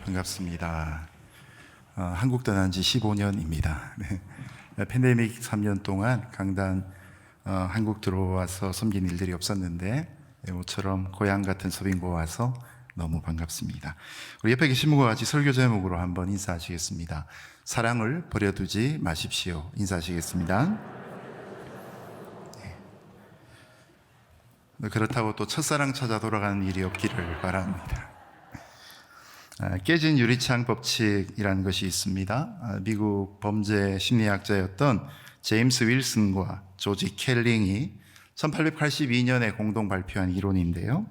반갑습니다. 한국 떠난 지 15년입니다. 네. 팬데믹 3년 동안 강단 한국 들어와서 섬긴 일들이 없었는데 모처럼 고향 같은 서빙고 와서 너무 반갑습니다. 우리 옆에 계신 분과 같이 설교 제목으로 한번 인사하시겠습니다. 사랑을 버려두지 마십시오. 인사하시겠습니다. 네. 그렇다고 또 첫사랑 찾아 돌아가는 일이 없기를 바랍니다. 깨진 유리창 법칙이라는 것이 있습니다. 미국 범죄 심리학자였던 제임스 윌슨과 조지 켈링이 1882년에 공동 발표한 이론인데요.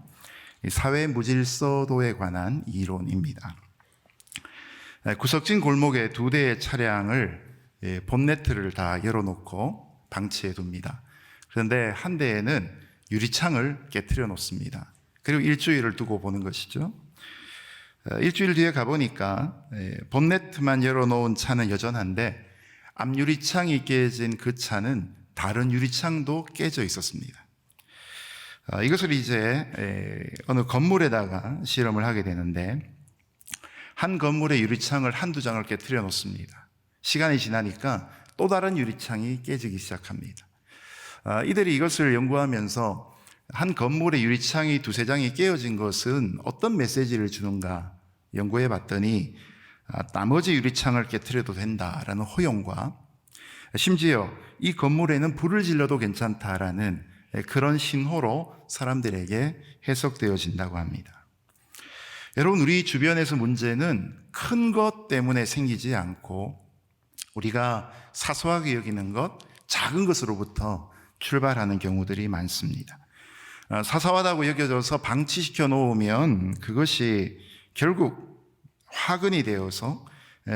사회 무질서도에 관한 이론입니다. 구석진 골목에 두 대의 차량을 본네트를 다 열어놓고 방치해 둡니다. 그런데 한 대에는 유리창을 깨트려 놓습니다. 그리고 일주일을 두고 보는 것이죠. 일주일 뒤에 가보니까 본네트만 열어놓은 차는 여전한데 앞 유리창이 깨진 그 차는 다른 유리창도 깨져 있었습니다. 이것을 이제 어느 건물에다가 실험을 하게 되는데 한 건물의 유리창을 한두 장을 깨트려 놓습니다. 시간이 지나니까 또 다른 유리창이 깨지기 시작합니다. 이들이 이것을 연구하면서 한 건물의 유리창이 두세 장이 깨어진 것은 어떤 메시지를 주는가 연구해 봤더니 나머지 유리창을 깨트려도 된다라는 허용과 심지어 이 건물에는 불을 질러도 괜찮다라는 그런 신호로 사람들에게 해석되어진다고 합니다. 여러분, 우리 주변에서 문제는 큰 것 때문에 생기지 않고 우리가 사소하게 여기는 것, 작은 것으로부터 출발하는 경우들이 많습니다. 사소하다고 여겨져서 방치시켜 놓으면 그것이 결국 화근이 되어서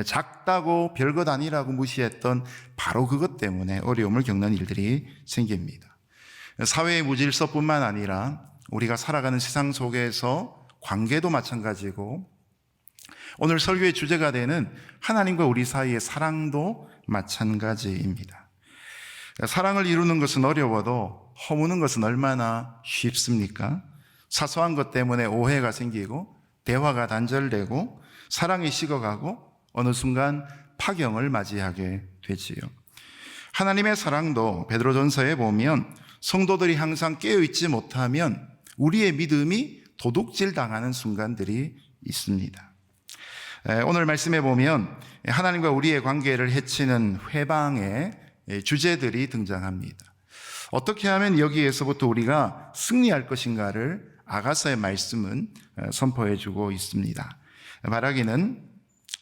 작다고 별것 아니라고 무시했던 바로 그것 때문에 어려움을 겪는 일들이 생깁니다. 사회의 무질서뿐만 아니라 우리가 살아가는 세상 속에서 관계도 마찬가지고 오늘 설교의 주제가 되는 하나님과 우리 사이의 사랑도 마찬가지입니다. 사랑을 이루는 것은 어려워도 허무는 것은 얼마나 쉽습니까? 사소한 것 때문에 오해가 생기고 대화가 단절되고 사랑이 식어가고 어느 순간 파경을 맞이하게 되지요. 하나님의 사랑도 베드로전서에 보면 성도들이 항상 깨어있지 못하면 우리의 믿음이 도둑질 당하는 순간들이 있습니다. 오늘 말씀에 보면 하나님과 우리의 관계를 해치는 회방의 주제들이 등장합니다. 어떻게 하면 여기에서부터 우리가 승리할 것인가를 아가서의 말씀은 선포해 주고 있습니다. 바라기는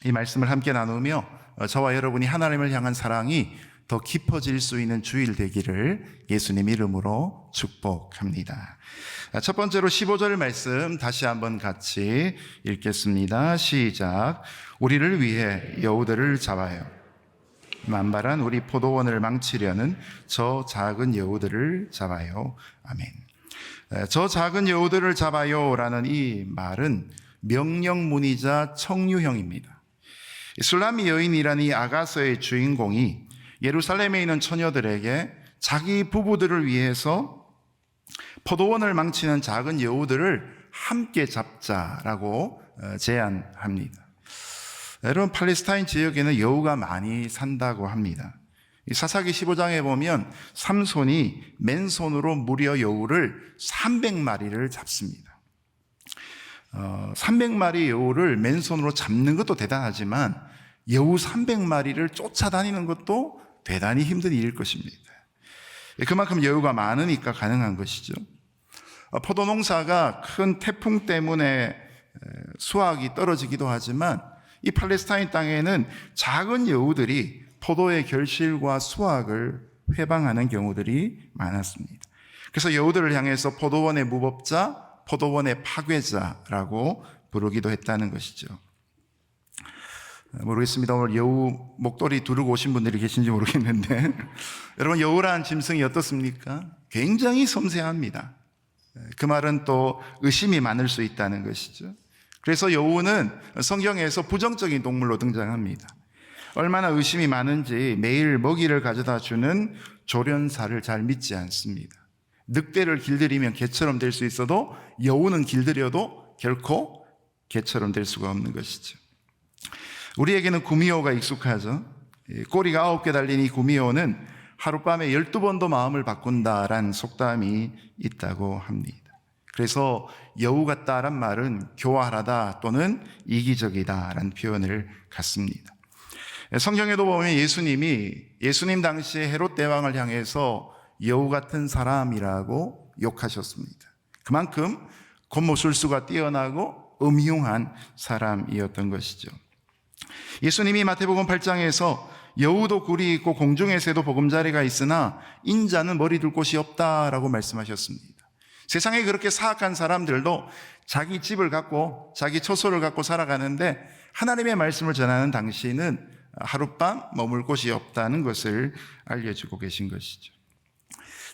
이 말씀을 함께 나누며 저와 여러분이 하나님을 향한 사랑이 더 깊어질 수 있는 주일 되기를 예수님 이름으로 축복합니다. 첫 번째로 15절 말씀 다시 한번 같이 읽겠습니다. 시작. 우리를 위해 여우들을 잡아요. 만발한 우리 포도원을 망치려는 저 작은 여우들을 잡아요. 아멘. 저 작은 여우들을 잡아요 라는 이 말은 명령문이자 청유형입니다. 술라미 여인이라는 이 아가서의 주인공이 예루살렘에 있는 처녀들에게 자기 부부들을 위해서 포도원을 망치는 작은 여우들을 함께 잡자라고 제안합니다. 여러분, 팔레스타인 지역에는 여우가 많이 산다고 합니다. 사사기 15장에 보면 삼손이 맨손으로 무려 여우를 300마리를 잡습니다. 300마리 여우를 맨손으로 잡는 것도 대단하지만 여우 300마리를 쫓아다니는 것도 대단히 힘든 일일 것입니다. 그만큼 여우가 많으니까 가능한 것이죠. 포도 농사가 큰 태풍 때문에 수확이 떨어지기도 하지만 이 팔레스타인 땅에는 작은 여우들이 포도의 결실과 수확을 회방하는 경우들이 많았습니다. 그래서 여우들을 향해서 포도원의 무법자, 포도원의 파괴자라고 부르기도 했다는 것이죠. 모르겠습니다. 오늘 여우 목도리 두르고 오신 분들이 계신지 모르겠는데 여러분, 여우라는 짐승이 어떻습니까? 굉장히 섬세합니다. 그 말은 또 의심이 많을 수 있다는 것이죠. 그래서 여우는 성경에서 부정적인 동물로 등장합니다. 얼마나 의심이 많은지 매일 먹이를 가져다 주는 조련사를 잘 믿지 않습니다. 늑대를 길들이면 개처럼 될 수 있어도 여우는 길들여도 결코 개처럼 될 수가 없는 것이죠. 우리에게는 구미호가 익숙하죠. 꼬리가 9개 달린 이 구미호는 하룻밤에 12번도 마음을 바꾼다라는 속담이 있다고 합니다. 그래서 여우 같다란 말은 교활하다 또는 이기적이다라는 표현을 갖습니다. 성경에도 보면 예수님 당시에 헤롯 대왕을 향해서 여우 같은 사람이라고 욕하셨습니다. 그만큼 겉모술수가 뛰어나고 음흉한 사람이었던 것이죠. 예수님이 마태복음 8장에서 여우도 굴이 있고 공중의 새도 보금자리가 있으나 인자는 머리 둘 곳이 없다라고 말씀하셨습니다. 세상에 그렇게 사악한 사람들도 자기 집을 갖고 자기 처소를 갖고 살아가는데 하나님의 말씀을 전하는 당신은 하룻밤 머물 곳이 없다는 것을 알려주고 계신 것이죠.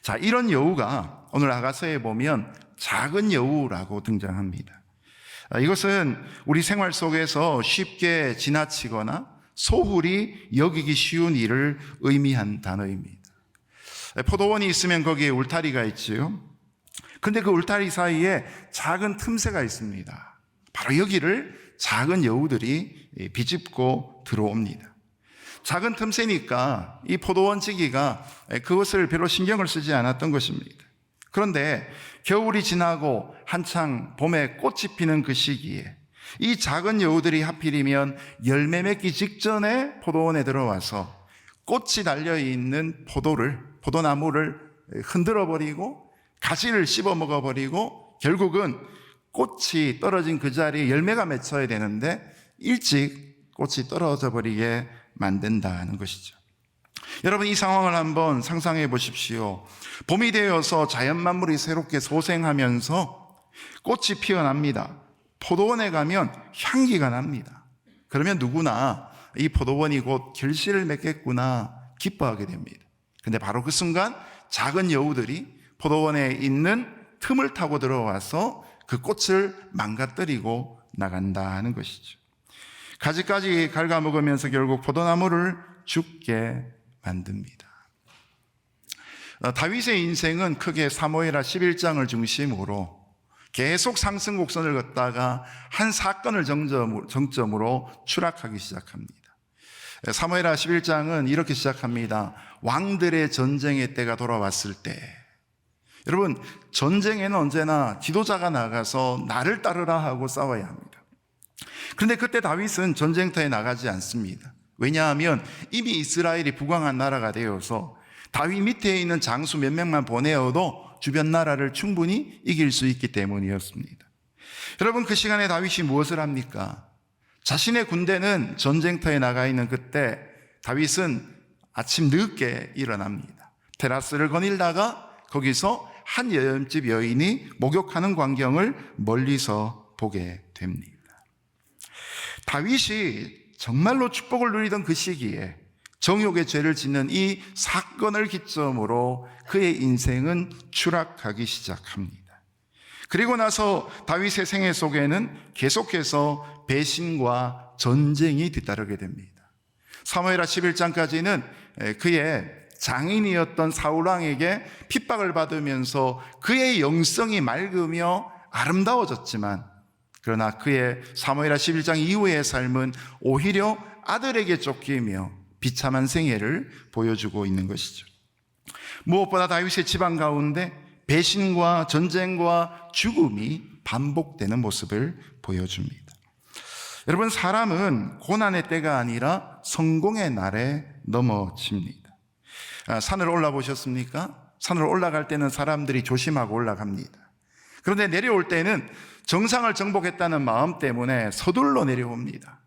자, 이런 여우가 오늘 아가서에 보면 작은 여우라고 등장합니다. 이것은 우리 생활 속에서 쉽게 지나치거나 소홀히 여기기 쉬운 일을 의미한 단어입니다. 포도원이 있으면 거기에 울타리가 있지요. 근데 그 울타리 사이에 작은 틈새가 있습니다. 바로 여기를 작은 여우들이 비집고 들어옵니다. 작은 틈새니까 이 포도원 지기가 그것을 별로 신경을 쓰지 않았던 것입니다. 그런데 겨울이 지나고 한창 봄에 꽃이 피는 그 시기에 이 작은 여우들이 하필이면 열매 맺기 직전에 포도원에 들어와서 꽃이 달려있는 포도나무를 흔들어버리고 가지를 씹어 먹어버리고 결국은 꽃이 떨어진 그 자리에 열매가 맺혀야 되는데 일찍 꽃이 떨어져 버리게 만든다는 것이죠. 여러분, 이 상황을 한번 상상해 보십시오. 봄이 되어서 자연 만물이 새롭게 소생하면서 꽃이 피어납니다. 포도원에 가면 향기가 납니다. 그러면 누구나 이 포도원이 곧 결실을 맺겠구나 기뻐하게 됩니다. 근데 바로 그 순간 작은 여우들이 포도원에 있는 틈을 타고 들어와서 그 꽃을 망가뜨리고 나간다는 것이죠. 가지까지 갉아먹으면서 결국 포도나무를 죽게 만듭니다. 다윗의 인생은 크게 사무엘하 11장을 중심으로 계속 상승 곡선을 걷다가 한 사건을 정점으로 추락하기 시작합니다. 사무엘하 11장은 이렇게 시작합니다. 왕들의 전쟁의 때가 돌아왔을 때. 여러분, 전쟁에는 언제나 지도자가 나가서 나를 따르라 하고 싸워야 합니다. 그런데 그때 다윗은 전쟁터에 나가지 않습니다. 왜냐하면 이미 이스라엘이 부강한 나라가 되어서 다윗 밑에 있는 장수 몇 명만 보내어도 주변 나라를 충분히 이길 수 있기 때문이었습니다. 여러분, 그 시간에 다윗이 무엇을 합니까? 자신의 군대는 전쟁터에 나가 있는 그때 다윗은 아침 늦게 일어납니다. 테라스를 거닐다가 거기서 한 여염집 여인이 목욕하는 광경을 멀리서 보게 됩니다. 다윗이 정말로 축복을 누리던 그 시기에 정욕의 죄를 짓는 이 사건을 기점으로 그의 인생은 추락하기 시작합니다. 그리고 나서 다윗의 생애 속에는 계속해서 배신과 전쟁이 뒤따르게 됩니다. 사무엘하 11장까지는 그의 장인이었던 사울왕에게 핍박을 받으면서 그의 영성이 맑으며 아름다워졌지만 그러나 그의 사무엘하 11장 이후의 삶은 오히려 아들에게 쫓기며 비참한 생애를 보여주고 있는 것이죠. 무엇보다 다윗의 집안 가운데 배신과 전쟁과 죽음이 반복되는 모습을 보여줍니다. 여러분, 사람은 고난의 때가 아니라 성공의 날에 넘어집니다. 산을 올라보셨습니까? 산을 올라갈 때는 사람들이 조심하고 올라갑니다. 그런데 내려올 때는 정상을 정복했다는 마음 때문에 서둘러 내려옵니다.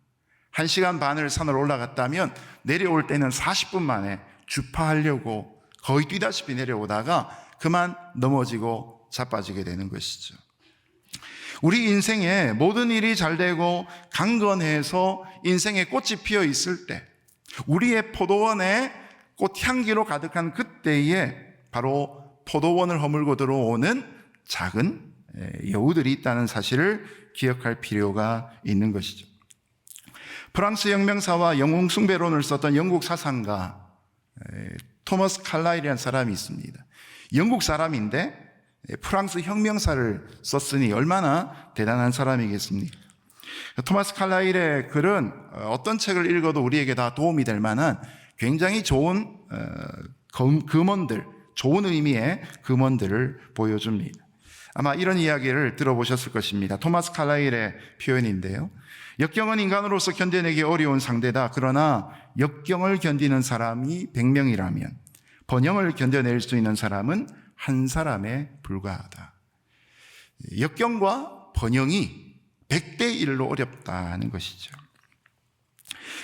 1시간 반을 산을 올라갔다면 내려올 때는 40분 만에 주파하려고 거의 뛰다시피 내려오다가 그만 넘어지고 자빠지게 되는 것이죠. 우리 인생에 모든 일이 잘 되고 강건해서 인생에 꽃이 피어 있을 때, 우리의 포도원에 꽃향기로 가득한 그때에 바로 포도원을 허물고 들어오는 작은 여우들이 있다는 사실을 기억할 필요가 있는 것이죠. 프랑스 혁명사와 영웅 숭배론을 썼던 영국 사상가 토머스 칼라일이라는 사람이 있습니다. 영국 사람인데 프랑스 혁명사를 썼으니 얼마나 대단한 사람이겠습니까? 토마스 칼라일의 글은 어떤 책을 읽어도 우리에게 다 도움이 될 만한 굉장히 좋은 금원들, 좋은 의미의 금원들을 보여줍니다. 아마 이런 이야기를 들어보셨을 것입니다. 토마스 칼라일의 표현인데요. 역경은 인간으로서 견뎌내기 어려운 상대다. 그러나 역경을 견디는 사람이 100명이라면 번영을 견뎌낼 수 있는 사람은 한 사람에 불과하다. 역경과 번영이 100대 1로 어렵다는 것이죠.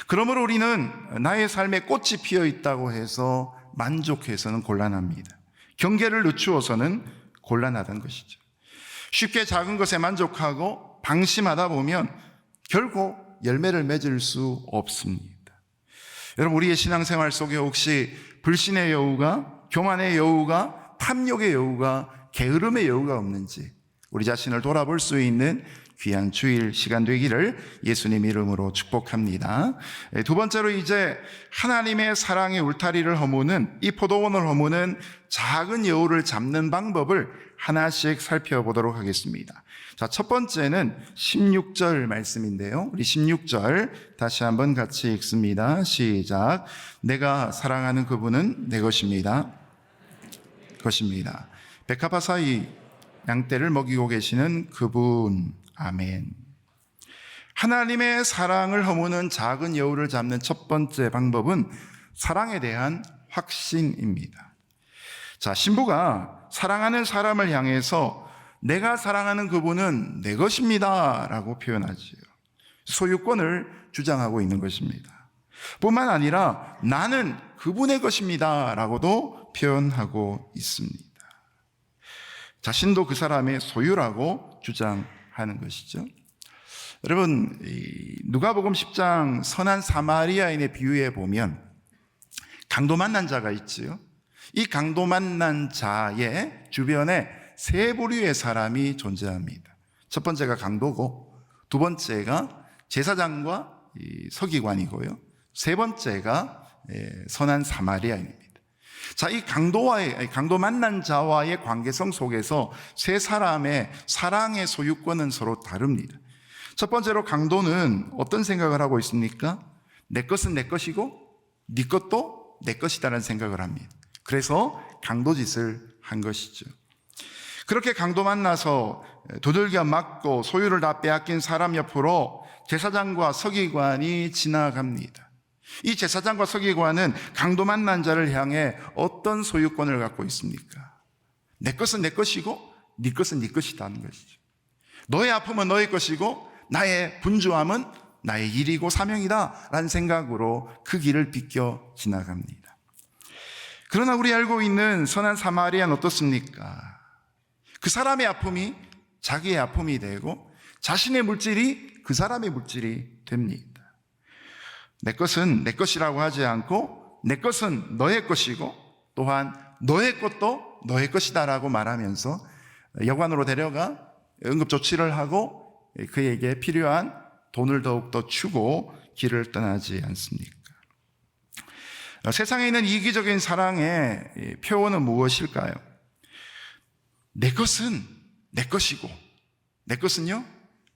그러므로 우리는 나의 삶에 꽃이 피어 있다고 해서 만족해서는 곤란합니다. 경계를 늦추어서는 곤란하다는 것이죠. 쉽게 작은 것에 만족하고 방심하다 보면 결국 열매를 맺을 수 없습니다. 여러분, 우리의 신앙생활 속에 혹시 불신의 여우가, 교만의 여우가, 탐욕의 여우가, 게으름의 여우가 없는지 우리 자신을 돌아볼 수 있는 귀한 주일 시간 되기를 예수님 이름으로 축복합니다. 두 번째로 이제 하나님의 사랑의 울타리를 허무는, 이 포도원을 허무는 작은 여우를 잡는 방법을 하나씩 살펴보도록 하겠습니다. 자, 첫 번째는 16절 말씀인데요. 우리 16절 다시 한번 같이 읽습니다. 시작. 내가 사랑하는 그분은 내 것입니다. 백합화 사이 양떼를 먹이고 계시는 그분. 아멘. 하나님의 사랑을 허무는 작은 여우를 잡는 첫 번째 방법은 사랑에 대한 확신입니다. 자, 신부가 사랑하는 사람을 향해서 내가 사랑하는 그분은 내 것입니다 라고 표현하지요. 소유권을 주장하고 있는 것입니다. 뿐만 아니라 나는 그분의 것입니다 라고도 표현하고 있습니다. 자신도 그 사람의 소유라고 주장하는 것이죠. 여러분, 누가복음 10장 선한 사마리아인의 비유에 보면 강도 만난 자가 있지요. 이 강도 만난 자의 주변에 세 부류의 사람이 존재합니다. 첫 번째가 강도고, 두 번째가 제사장과 서기관이고요, 세 번째가 선한 사마리아인입니다. 자, 이 강도 만난 자와의 관계성 속에서 세 사람의 사랑의 소유권은 서로 다릅니다. 첫 번째로 강도는 어떤 생각을 하고 있습니까? 내 것은 내 것이고 네 것도 내 것이다라는 생각을 합니다. 그래서 강도짓을 한 것이죠. 그렇게 강도 만나서 두들겨 맞고 소유를 다 빼앗긴 사람 옆으로 제사장과 서기관이 지나갑니다. 이 제사장과 서기관은 강도 만난 자를 향해 어떤 소유권을 갖고 있습니까? 내 것은 내 것이고 네 것은 네 것이다는 것이죠. 너의 아픔은 너의 것이고 나의 분주함은 나의 일이고 사명이다 라는 생각으로 그 길을 비껴 지나갑니다. 그러나 우리 알고 있는 선한 사마리아는 어떻습니까? 그 사람의 아픔이 자기의 아픔이 되고 자신의 물질이 그 사람의 물질이 됩니다. 내 것은 내 것이라고 하지 않고 내 것은 너의 것이고 또한 너의 것도 너의 것이다라고 말하면서 여관으로 데려가 응급조치를 하고 그에게 필요한 돈을 더욱더 주고 길을 떠나지 않습니까? 세상에 있는 이기적인 사랑의 표현은 무엇일까요? 내 것은 내 것이고 내 것은요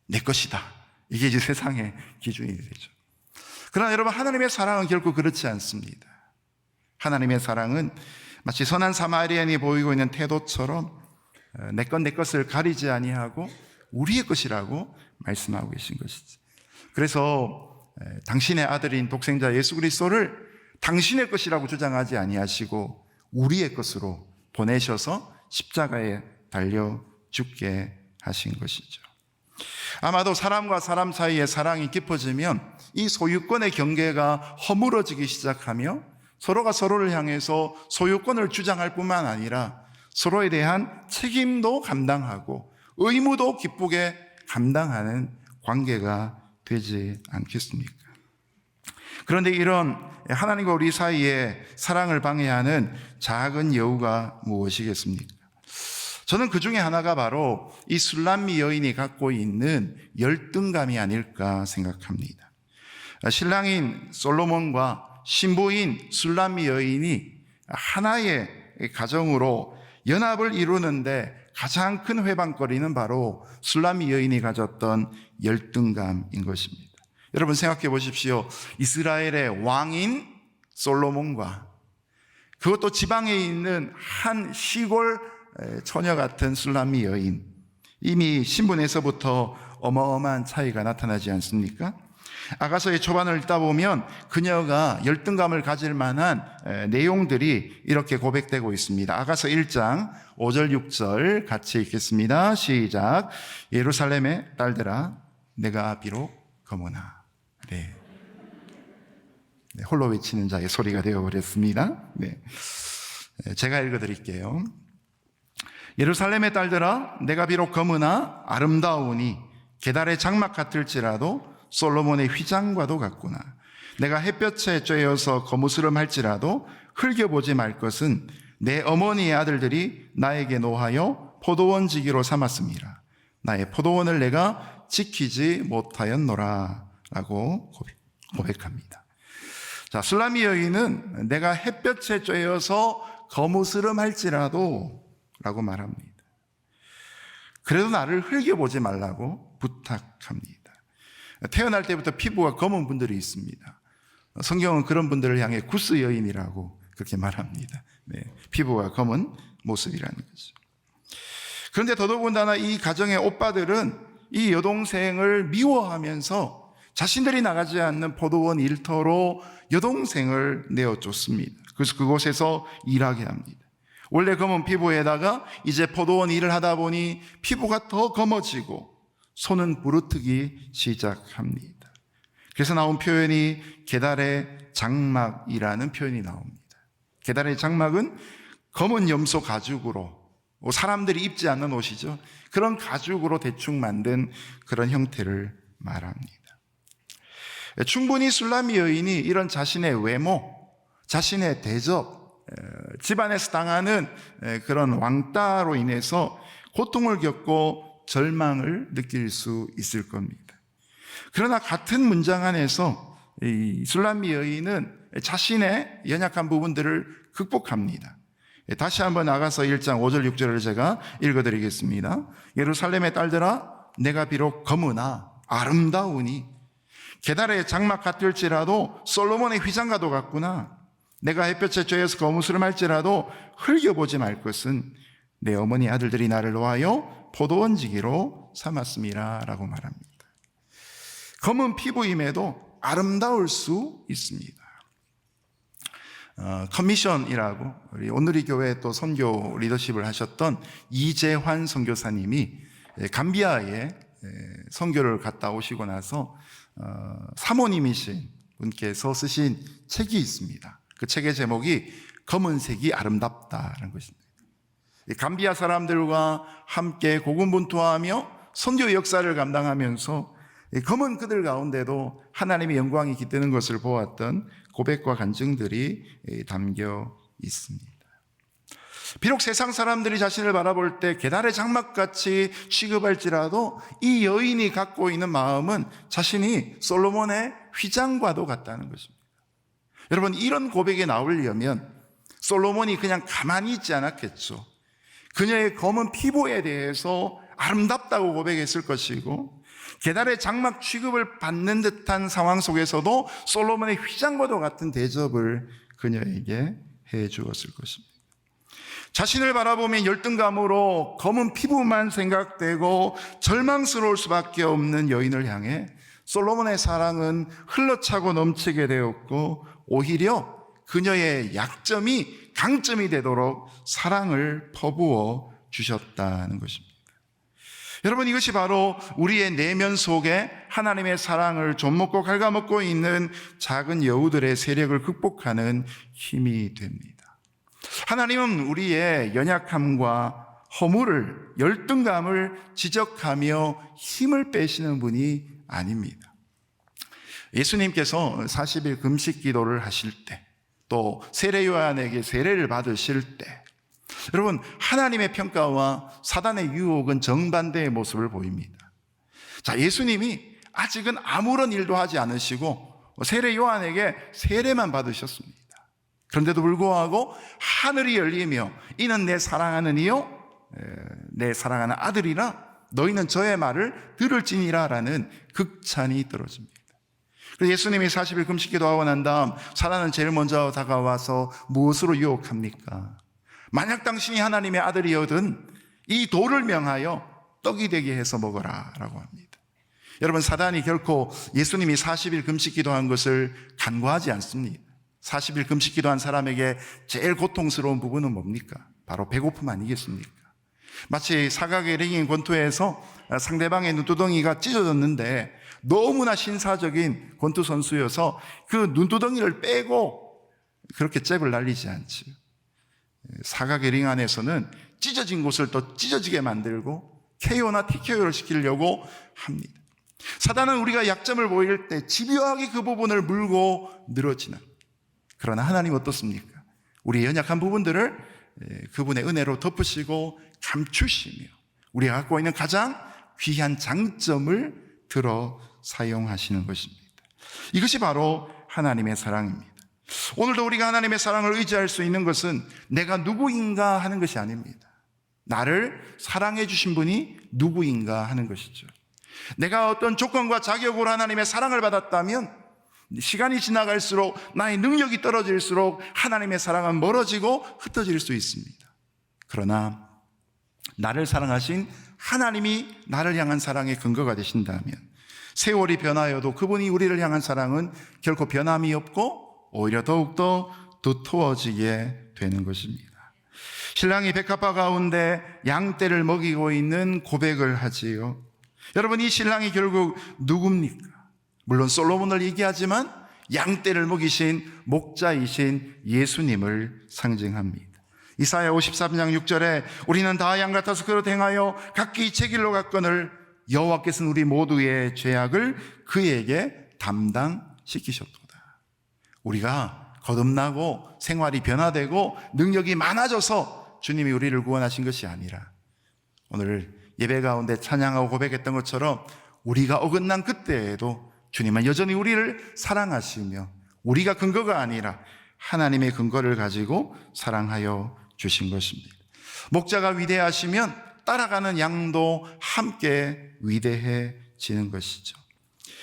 내 것이다. 이게 이제 세상의 기준이 되죠. 그러나 여러분, 하나님의 사랑은 결코 그렇지 않습니다. 하나님의 사랑은 마치 선한 사마리아인이 보이고 있는 태도처럼 내 것을 가리지 아니하고 우리의 것이라고 말씀하고 계신 것이지. 그래서 당신의 아들인 독생자 예수 그리스도를 당신의 것이라고 주장하지 아니하시고 우리의 것으로 보내셔서 십자가에 달려 죽게 하신 것이죠. 아마도 사람과 사람 사이의 사랑이 깊어지면 이 소유권의 경계가 허물어지기 시작하며 서로가 서로를 향해서 소유권을 주장할 뿐만 아니라 서로에 대한 책임도 감당하고 의무도 기쁘게 감당하는 관계가 되지 않겠습니까? 그런데 이런 하나님과 우리 사이의 사랑을 방해하는 작은 여우가 무엇이겠습니까? 저는 그 중에 하나가 바로 이 술람미 여인이 갖고 있는 열등감이 아닐까 생각합니다. 신랑인 솔로몬과 신부인 술람미 여인이 하나의 가정으로 연합을 이루는데 가장 큰 회방거리는 바로 술람미 여인이 가졌던 열등감인 것입니다. 여러분 생각해 보십시오. 이스라엘의 왕인 솔로몬과 그것도 지방에 있는 한 시골 처녀 같은 술람미 여인, 이미 신분에서부터 어마어마한 차이가 나타나지 않습니까? 아가서의 초반을 읽다 보면 그녀가 열등감을 가질 만한 내용들이 이렇게 고백되고 있습니다. 아가서 1장 5절 6절 같이 읽겠습니다. 시작. 예루살렘의 딸들아, 내가 비록 거무나. 네. 홀로 외치는 자의 소리가 되어버렸습니다. 네. 제가 읽어드릴게요. 예루살렘의 딸들아, 내가 비록 거무나 아름다우니 게달의 장막 같을지라도 솔로몬의 휘장과도 같구나. 내가 햇볕에 쬐어서 거무스름할지라도 흘겨보지 말 것은 내 어머니의 아들들이 나에게 노하여 포도원 지기로 삼았음이라. 나의 포도원을 내가 지키지 못하였노라 라고 고백합니다. 자, 술람미 여인은 내가 햇볕에 쬐어서 거무스름할지라도 라고 말합니다. 그래도 나를 흘겨보지 말라고 부탁합니다. 태어날 때부터 피부가 검은 분들이 있습니다. 성경은 그런 분들을 향해 구스 여인이라고 그렇게 말합니다. 네, 피부가 검은 모습이라는 거죠. 그런데 더더군다나 이 가정의 오빠들은 이 여동생을 미워하면서 자신들이 나가지 않는 포도원 일터로 여동생을 내어줬습니다. 그래서 그곳에서 일하게 합니다. 원래 검은 피부에다가 이제 포도원 일을 하다 보니 피부가 더 검어지고 손은 부르트기 시작합니다. 그래서 나온 표현이 게달의 장막이라는 표현이 나옵니다. 게달의 장막은 검은 염소 가죽으로, 사람들이 입지 않는 옷이죠. 그런 가죽으로 대충 만든 그런 형태를 말합니다. 충분히 술람미 여인이 이런 자신의 외모, 자신의 대접, 집안에서 당하는 그런 왕따로 인해서 고통을 겪고 절망을 느낄 수 있을 겁니다. 그러나 같은 문장 안에서 이 술람미 여인은 자신의 연약한 부분들을 극복합니다. 다시 한번 아가서 1장 5절 6절을 제가 읽어드리겠습니다. 예루살렘의 딸들아, 내가 비록 거무나 아름다우니 게달의 장막 같을지라도 솔로몬의 휘장과도 같구나. 내가 햇볕에 쬐어서 거무스름할지라도 흘겨보지 말 것은 내 어머니 아들들이 나를 놓아여 포도원 지기로 삼았음이라 라고 말합니다. 검은 피부임에도 아름다울 수 있습니다. 커미션이라고 우리 온누리 교회 또 선교 리더십을 하셨던 이재환 선교사님이 감비아에 선교를 갔다 오시고 나서 사모님이신 분께서 쓰신 책이 있습니다. 그 책의 제목이 검은색이 아름답다라는 것입니다. 감비아 사람들과 함께 고군분투하며 선교 역사를 감당하면서 검은 그들 가운데도 하나님의 영광이 깃드는 것을 보았던 고백과 간증들이 담겨 있습니다. 비록 세상 사람들이 자신을 바라볼 때 게달의 장막같이 취급할지라도 이 여인이 갖고 있는 마음은 자신이 솔로몬의 휘장과도 같다는 것입니다. 여러분, 이런 고백이 나오려면 솔로몬이 그냥 가만히 있지 않았겠죠. 그녀의 검은 피부에 대해서 아름답다고 고백했을 것이고 게달의 장막 취급을 받는 듯한 상황 속에서도 솔로몬의 휘장과도 같은 대접을 그녀에게 해 주었을 것입니다. 자신을 바라보면 열등감으로 검은 피부만 생각되고 절망스러울 수밖에 없는 여인을 향해 솔로몬의 사랑은 흘러차고 넘치게 되었고 오히려 그녀의 약점이 강점이 되도록 사랑을 퍼부어 주셨다는 것입니다. 여러분, 이것이 바로 우리의 내면 속에 하나님의 사랑을 좀먹고 갉아먹고 있는 작은 여우들의 세력을 극복하는 힘이 됩니다. 하나님은 우리의 연약함과 허물을, 열등감을 지적하며 힘을 빼시는 분이 아닙니다. 예수님께서 40일 금식 기도를 하실 때, 또 세례 요한에게 세례를 받으실 때, 여러분, 하나님의 평가와 사단의 유혹은 정반대의 모습을 보입니다. 자, 예수님이 아직은 아무런 일도 하지 않으시고 세례 요한에게 세례만 받으셨습니다. 그런데도 불구하고 하늘이 열리며 이는 내 사랑하는 이요 내 사랑하는 아들이라 너희는 저의 말을 들을지니라 라는 극찬이 떨어집니다. 그래서 예수님이 40일 금식 기도하고 난 다음 사단은 제일 먼저 다가와서 무엇으로 유혹합니까? 만약 당신이 하나님의 아들이거든 이 돌을 명하여 떡이 되게 해서 먹어라 라고 합니다. 여러분, 사단이 결코 예수님이 40일 금식 기도한 것을 간과하지 않습니다. 40일 금식 기도한 사람에게 제일 고통스러운 부분은 뭡니까? 바로 배고픔 아니겠습니까? 마치 사각의 링인 권투에서 상대방의 눈두덩이가 찢어졌는데 너무나 신사적인 권투 선수여서 그 눈두덩이를 빼고 그렇게 잽을 날리지 않죠. 사각의 링 안에서는 찢어진 곳을 더 찢어지게 만들고 KO나 TKO를 시키려고 합니다. 사단은 우리가 약점을 보일 때 집요하게 그 부분을 물고 늘어지는, 그러나 하나님 어떻습니까? 우리의 연약한 부분들을 그분의 은혜로 덮으시고 감추시며 우리가 갖고 있는 가장 귀한 장점을 들어 사용하시는 것입니다. 이것이 바로 하나님의 사랑입니다. 오늘도 우리가 하나님의 사랑을 의지할 수 있는 것은 내가 누구인가 하는 것이 아닙니다. 나를 사랑해 주신 분이 누구인가 하는 것이죠. 내가 어떤 조건과 자격으로 하나님의 사랑을 받았다면 시간이 지나갈수록 나의 능력이 떨어질수록 하나님의 사랑은 멀어지고 흩어질 수 있습니다. 그러나 나를 사랑하신 하나님이 나를 향한 사랑의 근거가 되신다면 세월이 변하여도 그분이 우리를 향한 사랑은 결코 변함이 없고 오히려 더욱더 두터워지게 되는 것입니다. 신랑이 백합화 가운데 양떼를 먹이고 있는 고백을 하지요. 여러분, 이 신랑이 결국 누굽니까? 물론 솔로몬을 얘기하지만 양떼를 먹이신 목자이신 예수님을 상징합니다. 이사야 53장 6절에 우리는 다 양 같아서 그릇 행하여 각기 제 길로 갔거늘 여호와께서는 우리 모두의 죄악을 그에게 담당시키셨도다. 우리가 거듭나고 생활이 변화되고 능력이 많아져서 주님이 우리를 구원하신 것이 아니라 오늘 예배 가운데 찬양하고 고백했던 것처럼 우리가 어긋난 그때에도 주님은 여전히 우리를 사랑하시며 우리가 근거가 아니라 하나님의 근거를 가지고 사랑하여 주신 것입니다. 목자가 위대하시면 따라가는 양도 함께 위대해지는 것이죠.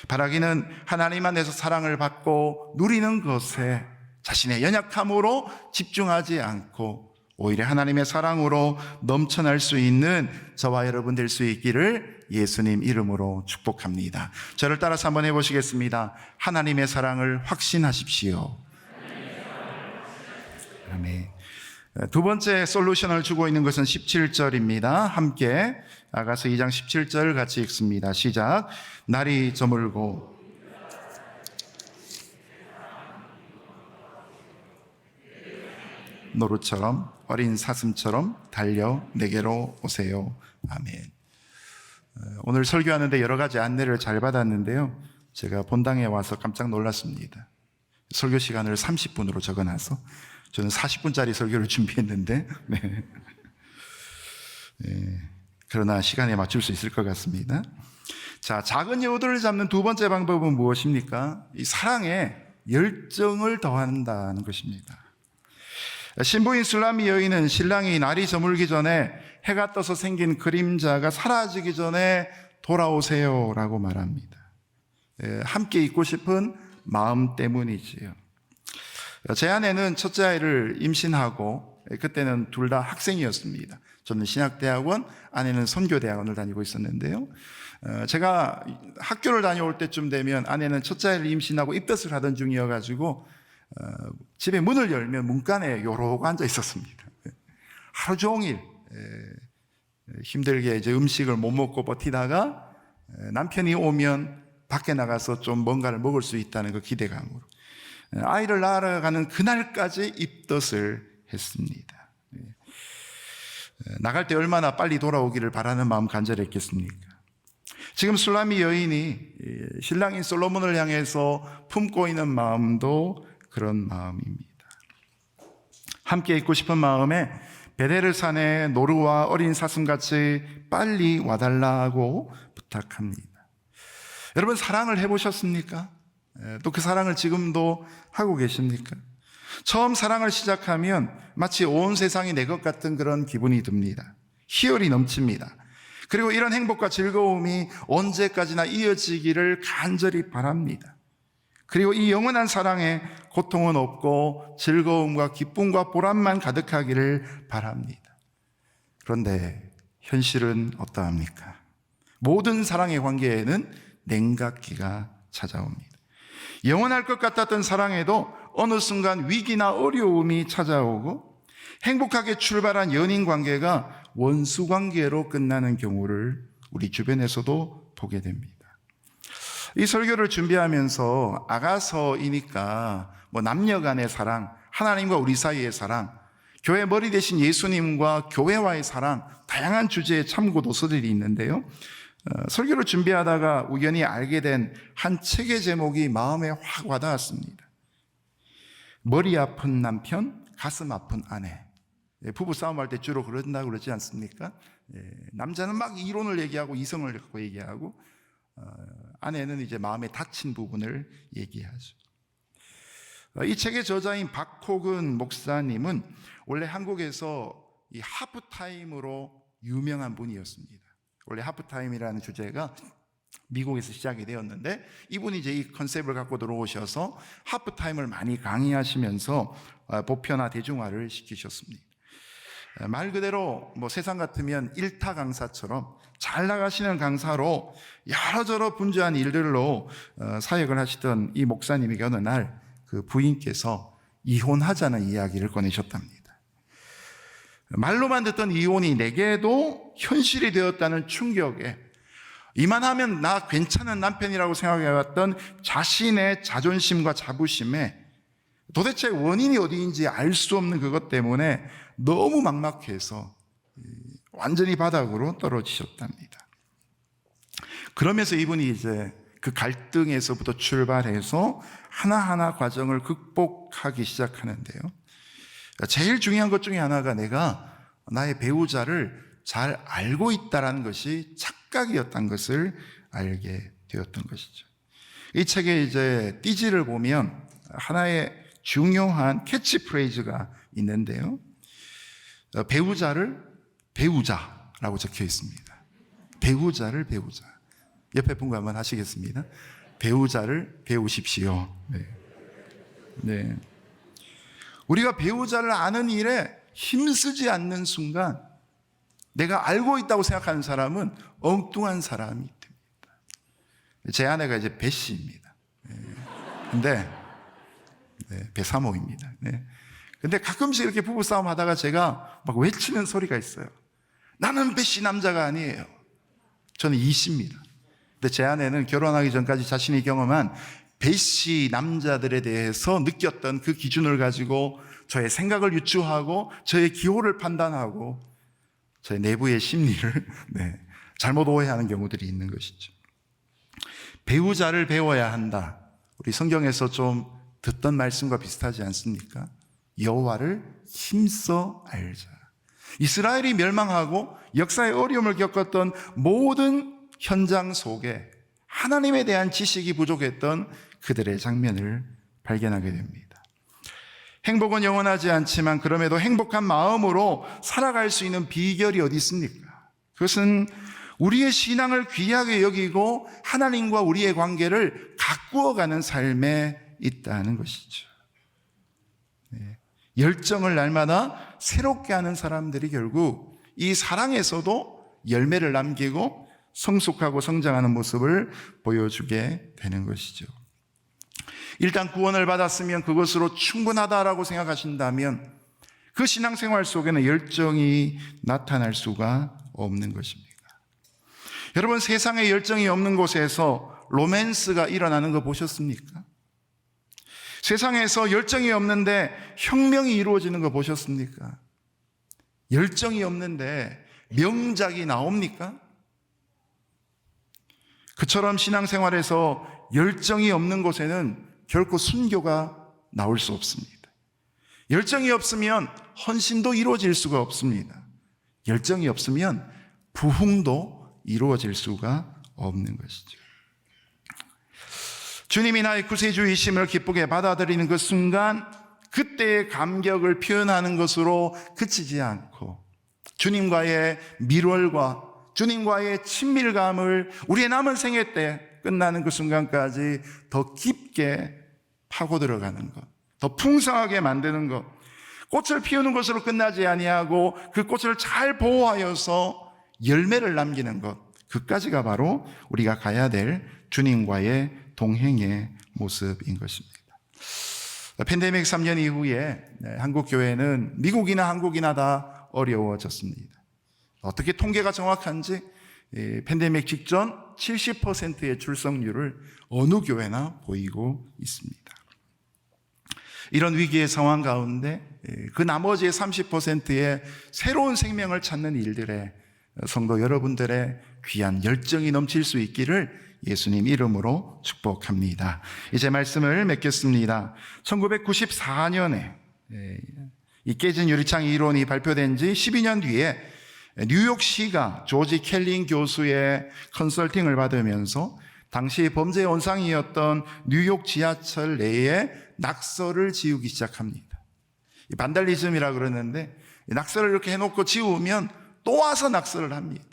바라기는 하나님 안에서 사랑을 받고 누리는 것에 자신의 연약함으로 집중하지 않고 오히려 하나님의 사랑으로 넘쳐날 수 있는 저와 여러분 될 수 있기를 예수님 이름으로 축복합니다. 저를 따라서 한번 해보시겠습니다. 하나님의 사랑을 확신하십시오. 아멘. 두 번째 솔루션을 주고 있는 것은 17절입니다. 함께 아가서 2장 17절 같이 읽습니다. 시작. 날이 저물고 노루처럼 어린 사슴처럼 달려 내게로 오세요. 아멘. 오늘 설교하는데 여러 가지 안내를 잘 받았는데요. 제가 본당에 와서 깜짝 놀랐습니다. 설교 시간을 30분으로 적어놔서 저는 40분짜리 설교를 준비했는데 네. 그러나 시간에 맞출 수 있을 것 같습니다. 자, 작은 여우들을 잡는 두 번째 방법은 무엇입니까? 이 사랑에 열정을 더한다는 것입니다. 신부인 술라미 여인은 신랑이 날이 저물기 전에 해가 떠서 생긴 그림자가 사라지기 전에 돌아오세요 라고 말합니다. 함께 있고 싶은 마음 때문이지요. 제 아내는 첫째 아이를 임신하고 그때는 둘 다 학생이었습니다. 저는 신학대학원, 아내는 선교대학원을 다니고 있었는데요. 제가 학교를 다녀올 때쯤 되면 아내는 첫째 아이를 임신하고 입덧을 하던 중이어가지고 집에 문을 열면 문간에 요러고 앉아 있었습니다. 하루 종일 힘들게 이제 음식을 못 먹고 버티다가 남편이 오면 밖에 나가서 좀 뭔가를 먹을 수 있다는 그 기대감으로 아이를 낳으러 가는 그날까지 입덧을 했습니다. 나갈 때 얼마나 빨리 돌아오기를 바라는 마음 간절했겠습니까? 지금 술라미 여인이 신랑인 솔로몬을 향해서 품고 있는 마음도 그런 마음입니다. 함께 있고 싶은 마음에 베델 산에 노루와 어린 사슴같이 빨리 와달라고 부탁합니다. 여러분, 사랑을 해보셨습니까? 또 그 사랑을 지금도 하고 계십니까? 처음 사랑을 시작하면 마치 온 세상이 내 것 같은 그런 기분이 듭니다. 희열이 넘칩니다. 그리고 이런 행복과 즐거움이 언제까지나 이어지기를 간절히 바랍니다. 그리고 이 영원한 사랑에 고통은 없고 즐거움과 기쁨과 보람만 가득하기를 바랍니다. 그런데 현실은 어떠합니까? 모든 사랑의 관계에는 냉각기가 찾아옵니다. 영원할 것 같았던 사랑에도 어느 순간 위기나 어려움이 찾아오고 행복하게 출발한 연인 관계가 원수 관계로 끝나는 경우를 우리 주변에서도 보게 됩니다. 이 설교를 준비하면서 아가서이니까 남녀 간의 사랑, 하나님과 우리 사이의 사랑, 교회 머리 대신 예수님과 교회와의 사랑, 다양한 주제의 참고 도서들이 있는데요. 설교를 준비하다가 우연히 알게 된 한 책의 제목이 마음에 확 와닿았습니다. 머리 아픈 남편, 가슴 아픈 아내. 부부 싸움할 때 주로 그런다고 그러지 않습니까? 남자는 막 이론을 얘기하고 이성을 갖고 얘기하고 아내는 이제 마음에 다친 부분을 얘기하죠. 이 책의 저자인 박호근 목사님은 원래 한국에서 이 하프타임으로 유명한 분이었습니다. 원래 하프타임이라는 주제가 미국에서 시작이 되었는데 이분이 이제 이 컨셉을 갖고 들어오셔서 하프타임을 많이 강의하시면서 보편화 대중화를 시키셨습니다. 말 그대로 세상 같으면 일타 강사처럼 잘 나가시는 강사로 여러저러 분주한 일들로 사역을 하시던 이 목사님에게 어느 날 그 부인께서 이혼하자는 이야기를 꺼내셨답니다. 말로만 듣던 이혼이 내게도 현실이 되었다는 충격에 이만하면 나 괜찮은 남편이라고 생각해왔던 자신의 자존심과 자부심에 도대체 원인이 어디인지 알 수 없는 그것 때문에 너무 막막해서 완전히 바닥으로 떨어지셨답니다. 그러면서 이분이 이제 그 갈등에서부터 출발해서 하나하나 과정을 극복하기 시작하는데요. 제일 중요한 것 중에 하나가 내가 나의 배우자를 잘 알고 있다는 것이 착각이었던 것을 알게 되었던 것이죠. 이 책에 이제 띠지를 보면 하나의 중요한 캐치프레이즈가 있는데요. 배우자를 배우자라고 적혀 있습니다. 배우자를 배우자. 옆에 분과 한번 하시겠습니다. 배우자를 배우십시오. 네. 우리가 배우자를 아는 일에 힘쓰지 않는 순간 내가 알고 있다고 생각하는 사람은 엉뚱한 사람이 됩니다. 제 아내가 이제 배 씨입니다. 근데 배사모입니다. 근데 가끔씩 이렇게 부부싸움 하다가 제가 막 외치는 소리가 있어요. 나는 배 씨 남자가 아니에요. 저는 이 씨입니다. 근데 제 아내는 결혼하기 전까지 자신이 경험한 배 씨 남자들에 대해서 느꼈던 그 기준을 가지고 저의 생각을 유추하고 저의 기호를 판단하고 저의 내부의 심리를 잘못 오해하는 경우들이 있는 것이죠. 배우자를 배워야 한다. 우리 성경에서 좀 듣던 말씀과 비슷하지 않습니까? 여호와를 힘써 알자. 이스라엘이 멸망하고 역사의 어려움을 겪었던 모든 현장 속에 하나님에 대한 지식이 부족했던 그들의 장면을 발견하게 됩니다. 행복은 영원하지 않지만 그럼에도 행복한 마음으로 살아갈 수 있는 비결이 어디 있습니까? 그것은 우리의 신앙을 귀하게 여기고 하나님과 우리의 관계를 가꾸어가는 삶에 있다는 것이죠. 열정을 날마다 새롭게 하는 사람들이 결국 이 사랑에서도 열매를 남기고 성숙하고 성장하는 모습을 보여주게 되는 것이죠. 일단 구원을 받았으면 그것으로 충분하다라고 생각하신다면 그 신앙생활 속에는 열정이 나타날 수가 없는 것입니다. 여러분, 세상에 열정이 없는 곳에서 로맨스가 일어나는 거 보셨습니까? 세상에서 열정이 없는데 혁명이 이루어지는 거 보셨습니까? 열정이 없는데 명작이 나옵니까? 그처럼 신앙생활에서 열정이 없는 곳에는 결코 순교가 나올 수 없습니다. 열정이 없으면 헌신도 이루어질 수가 없습니다. 열정이 없으면 부흥도 이루어질 수가 없는 것이죠. 주님이 나의 구세주이심을 기쁘게 받아들이는 그 순간 그때의 감격을 표현하는 것으로 그치지 않고 주님과의 밀월과 주님과의 친밀감을 우리의 남은 생애 때 끝나는 그 순간까지 더 깊게 파고 들어가는 것, 더 풍성하게 만드는 것, 꽃을 피우는 것으로 끝나지 아니하고 그 꽃을 잘 보호하여서 열매를 남기는 것, 그까지가 바로 우리가 가야 될 주님과의 동행의 모습인 것입니다. 팬데믹 3년 이후에 한국 교회는 미국이나 한국이나 다 어려워졌습니다. 어떻게 통계가 정확한지 팬데믹 직전 70%의 출석률을 어느 교회나 보이고 있습니다. 이런 위기의 상황 가운데 그 나머지의 30%의 새로운 생명을 찾는 일들에 성도 여러분들의 귀한 열정이 넘칠 수 있기를 예수님 이름으로 축복합니다. 이제 말씀을 맺겠습니다. 1994년에 이 깨진 유리창 이론이 발표된 지 12년 뒤에 뉴욕시가 조지 켈링 교수의 컨설팅을 받으면서 당시 범죄의 온상이었던 뉴욕 지하철 내에 낙서를 지우기 시작합니다. 반달리즘이라 그러는데 낙서를 이렇게 해놓고 지우면 또 와서 낙서를 합니다.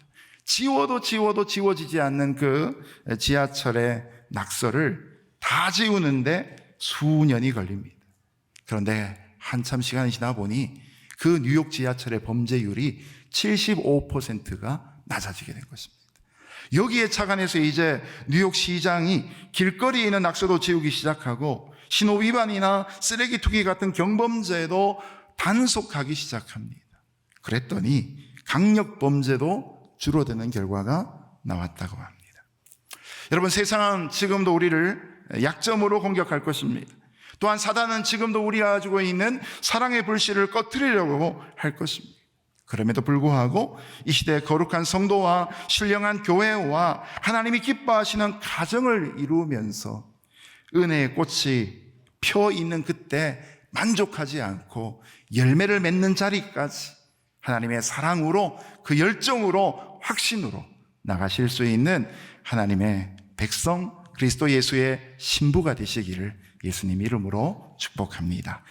지워도 지워지지 않는 그 지하철의 낙서를 다 지우는데 수년이 걸립니다. 그런데 한참 시간이 지나 보니 그 뉴욕 지하철의 범죄율이 75%가 낮아지게 된 것입니다. 여기에 착안해서 이제 뉴욕 시장이 길거리에 있는 낙서도 지우기 시작하고 신호 위반이나 쓰레기 투기 같은 경범죄도 단속하기 시작합니다. 그랬더니 강력 범죄도 줄어드는 결과가 나왔다고 합니다. 여러분, 세상은 지금도 우리를 약점으로 공격할 것입니다. 또한 사단은 지금도 우리가 가지고 있는 사랑의 불씨를 꺼뜨리려고 할 것입니다. 그럼에도 불구하고 이 시대의 거룩한 성도와 신령한 교회와 하나님이 기뻐하시는 가정을 이루면서 은혜의 꽃이 펴 있는 그때 만족하지 않고 열매를 맺는 자리까지 하나님의 사랑으로 그 열정으로 확신으로 나가실 수 있는 하나님의 백성 그리스도 예수의 신부가 되시기를 예수님 이름으로 축복합니다.